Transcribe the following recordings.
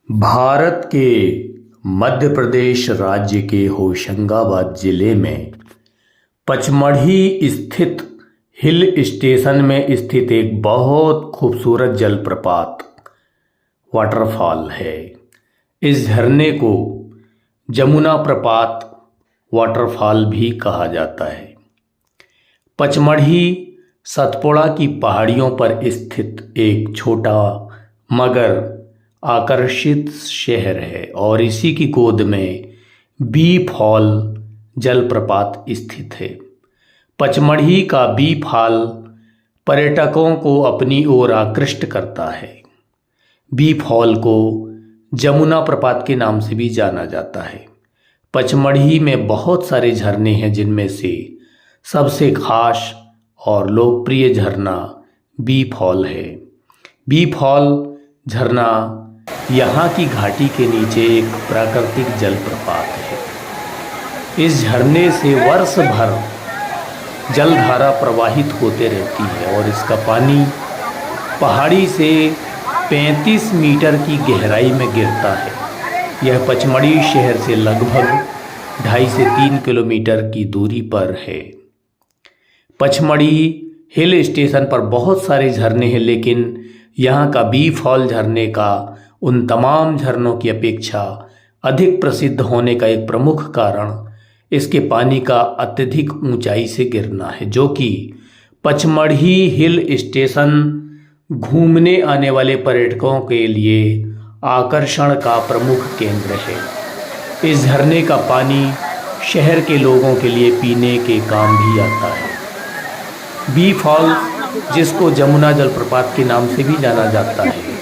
भारत के मध्य प्रदेश राज्य के होशंगाबाद जिले में पचमढ़ी स्थित हिल स्टेशन में स्थित एक बहुत खूबसूरत जलप्रपात वाटरफॉल है। इस झरने को जमुना प्रपात वाटरफॉल भी कहा जाता है। पचमढ़ी सतपुड़ा की पहाड़ियों पर स्थित एक छोटा मगर आकर्षित शहर है और इसी की गोद में बी फॉल जलप्रपात स्थित है। पचमढ़ी का बी फॉल पर्यटकों को अपनी ओर आकृष्ट करता है। बी फॉल को जमुना प्रपात के नाम से भी जाना जाता है। पचमढ़ी में बहुत सारे झरने हैं, जिनमें से सबसे खास और लोकप्रिय झरना बी फॉल है। बी फॉल झरना यहाँ की घाटी के नीचे एक प्राकृतिक जलप्रपात है। इस झरने से वर्ष भर जलधारा प्रवाहित होते रहती है और इसका पानी पहाड़ी से 35 मीटर की गहराई में गिरता है। यह पचमढ़ी शहर से लगभग 2.5 से 3 किलोमीटर की दूरी पर है। पचमढ़ी हिल स्टेशन पर बहुत सारे झरने हैं, लेकिन यहाँ का बी फॉल झरने का उन तमाम झरनों की अपेक्षा अधिक प्रसिद्ध होने का एक प्रमुख कारण इसके पानी का अत्यधिक ऊंचाई से गिरना है, जो कि पचमढ़ी हिल स्टेशन घूमने आने वाले पर्यटकों के लिए आकर्षण का प्रमुख केंद्र है। इस झरने का पानी शहर के लोगों के लिए पीने के काम भी आता है। बी फॉल, जिसको जमुना जलप्रपात के नाम से भी जाना जाता है,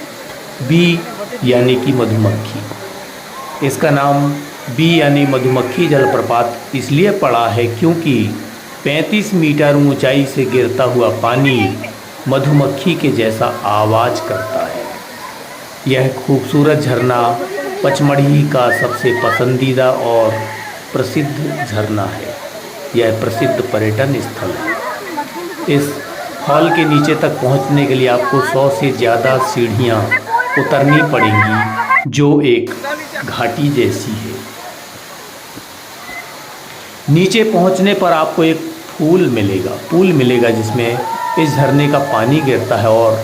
बी यानी कि मधुमक्खी, इसका नाम बी यानी मधुमक्खी जलप्रपात इसलिए पड़ा है क्योंकि 35 मीटर ऊंचाई से गिरता हुआ पानी मधुमक्खी के जैसा आवाज़ करता है। यह खूबसूरत झरना पचमढ़ी का सबसे पसंदीदा और प्रसिद्ध झरना है। यह प्रसिद्ध पर्यटन स्थल है। इस फॉल के नीचे तक पहुंचने के लिए आपको 100 से ज़्यादा सीढ़ियां उतरनी पड़ेंगी, जो एक घाटी जैसी है। नीचे पहुंचने पर आपको एक पुल मिलेगा जिसमें इस झरने का पानी गिरता है और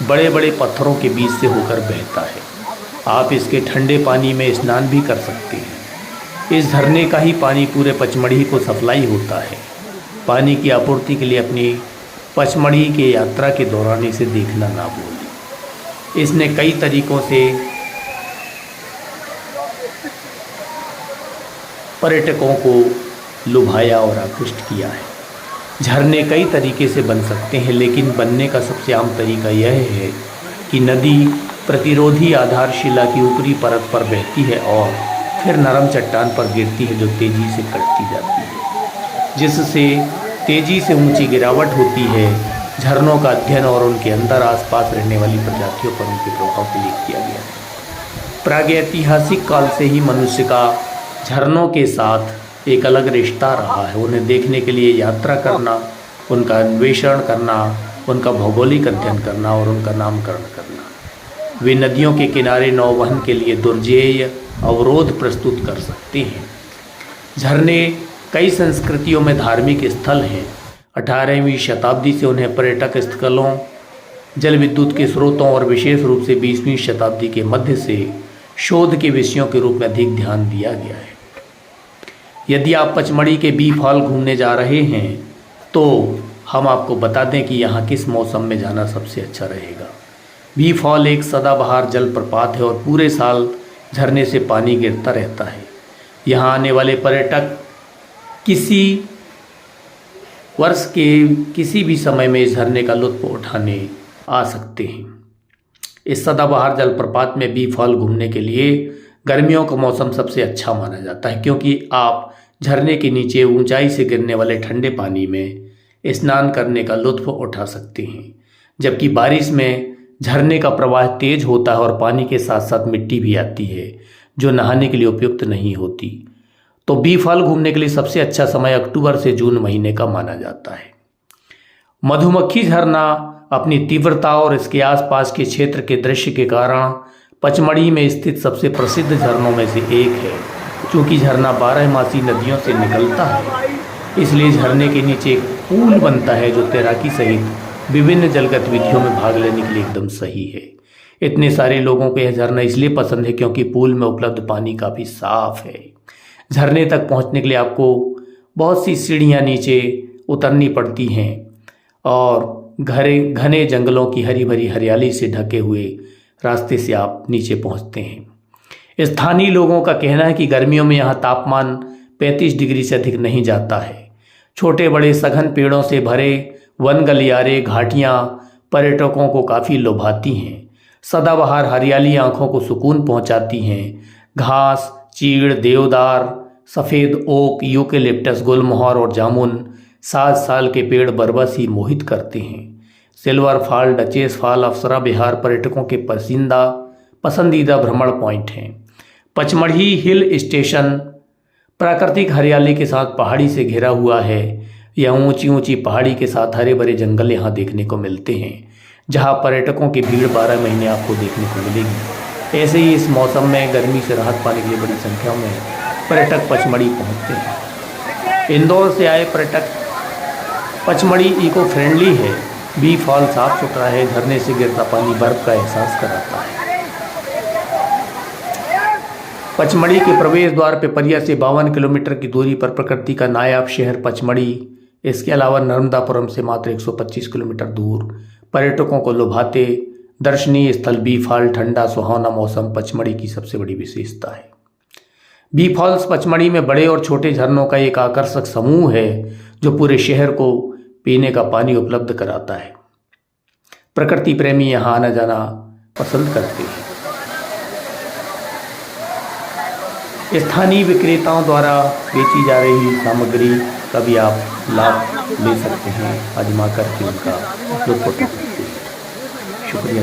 बड़े बड़े पत्थरों के बीच से होकर बहता है। आप इसके ठंडे पानी में स्नान भी कर सकते हैं। इस झरने का ही पानी पूरे पचमढ़ी को सप्लाई होता है। पानी की आपूर्ति के लिए अपनी पचमढ़ी के यात्रा के दौरान इसे देखना ना भूलें। इसने कई तरीकों से पर्यटकों को लुभाया और आकृष्ट किया है। झरने कई तरीके से बन सकते हैं, लेकिन बनने का सबसे आम तरीका यह है कि नदी प्रतिरोधी आधारशिला की ऊपरी परत पर बहती है और फिर नरम चट्टान पर गिरती है, जो तेज़ी से कटती जाती है, जिससे तेज़ी से ऊंची गिरावट होती है। झरनों का अध्ययन और उनके अंदर आसपास रहने वाली प्रजातियों पर उनके प्रभाव के लिए किया गया है। प्रागैतिहासिक काल से ही मनुष्य का झरनों के साथ एक अलग रिश्ता रहा है। उन्हें देखने के लिए यात्रा करना, उनका अन्वेषण करना, उनका भौगोलिक अध्ययन करना और उनका नामकरण करना। वे नदियों के किनारे नौवहन के लिए दुर्जेय अवरोध प्रस्तुत कर सकते हैं। झरने कई संस्कृतियों में धार्मिक स्थल हैं। 18वीं शताब्दी से उन्हें पर्यटक स्थलों, जल विद्युत के स्रोतों और विशेष रूप से 20वीं शताब्दी के मध्य से शोध के विषयों के रूप में अधिक ध्यान दिया गया है। यदि आप पचमढ़ी के बी फॉल घूमने जा रहे हैं तो हम आपको बता दें कि यहाँ किस मौसम में जाना सबसे अच्छा रहेगा। बी फॉल एक सदाबहार जलप्रपात है और पूरे साल झरने से पानी गिरता रहता है। यहाँ आने वाले पर्यटक किसी वर्ष के किसी भी समय में इस झरने का लुत्फ उठाने आ सकते हैं। इस सदाबहार जलप्रपात में बी फॉल घूमने के लिए गर्मियों का मौसम सबसे अच्छा माना जाता है, क्योंकि आप झरने के नीचे ऊंचाई से गिरने वाले ठंडे पानी में स्नान करने का लुत्फ उठा सकते हैं। जबकि बारिश में झरने का प्रवाह तेज होता है और पानी के साथ साथ मिट्टी भी आती है, जो नहाने के लिए उपयुक्त नहीं होती। तो बी फॉल घूमने के लिए सबसे अच्छा समय अक्टूबर से जून महीने का माना जाता है। मधुमक्खी झरना अपनी तीव्रता और इसके आसपास के क्षेत्र के दृश्य के कारण पचमढ़ी में स्थित सबसे प्रसिद्ध झरनों में से एक है। चूँकि झरना 12मासी नदियों से निकलता है, इसलिए झरने के नीचे एक पुल बनता है जो तैराकी सहित विभिन्न जल गतिविधियों में भाग लेने के लिए एकदम सही है। इतने सारे लोगों को यह झरना इसलिए पसंद है क्योंकि पुल में उपलब्ध पानी काफ़ी साफ है। झरने तक पहुंचने के लिए आपको बहुत सी सीढ़ियां नीचे उतरनी पड़ती हैं और घने जंगलों की हरी भरी हरियाली से ढके हुए रास्ते से आप नीचे पहुंचते हैं। स्थानीय लोगों का कहना है कि गर्मियों में यहाँ तापमान 35 डिग्री से अधिक नहीं जाता है। छोटे बड़े सघन पेड़ों से भरे वन गलियारे घाटियाँ पर्यटकों को काफ़ी लुभाती हैं। सदाबहार हरियाली आंखों को सुकून पहुंचाती हैं। घास, चीड़, देवदार, सफ़ेद ओक, यूकेलिप्टस, गुलमोहर और जामुन 7 साल के पेड़ बरबस ही मोहित करते हैं। सिल्वर फॉल, डचेस फॉल, अप्सरा विहार पर्यटकों के पसंदीदा भ्रमण पॉइंट हैं। पचमढ़ी हिल स्टेशन प्राकृतिक हरियाली के साथ पहाड़ी से घिरा हुआ है। यह ऊंची ऊंची पहाड़ी के साथ हरे भरे जंगल यहाँ देखने को मिलते हैं, जहाँ पर्यटकों की भीड़ 12 महीने आपको देखने को मिलेगी। ऐसे ही इस मौसम में गर्मी से राहत पाने के लिए बड़ी संख्या में पर्यटक पचमढ़ी पहुँचते हैं। इंदौर से आए पर्यटक पचमढ़ी इको फ्रेंडली है। बी फॉल साफ सुथरा है। झरने से गिरता पानी बर्फ का एहसास कराता है। पचमढ़ी के प्रवेश द्वार पे परिया से 52 किलोमीटर की दूरी पर प्रकृति का नायाब शहर पचमढ़ी, इसके अलावा नर्मदापुरम से मात्र 125 किलोमीटर दूर पर्यटकों को लुभाते दर्शनीय स्थल बी फॉल, ठंडा सुहावना मौसम पचमढ़ी की सबसे बड़ी विशेषता है। बी फॉल्स पचमढ़ी में बड़े और छोटे झरनों का एक आकर्षक समूह है जो पूरे शहर को पीने का पानी उपलब्ध कराता है। प्रकृति प्रेमी यहाँ आना जाना पसंद करते हैं। स्थानीय विक्रेताओं द्वारा बेची जा रही सामग्री का भी आप लाभ ले सकते हैं, आजमा करके उनका लुत्फ उठा सकते हैं। शुक्रिया।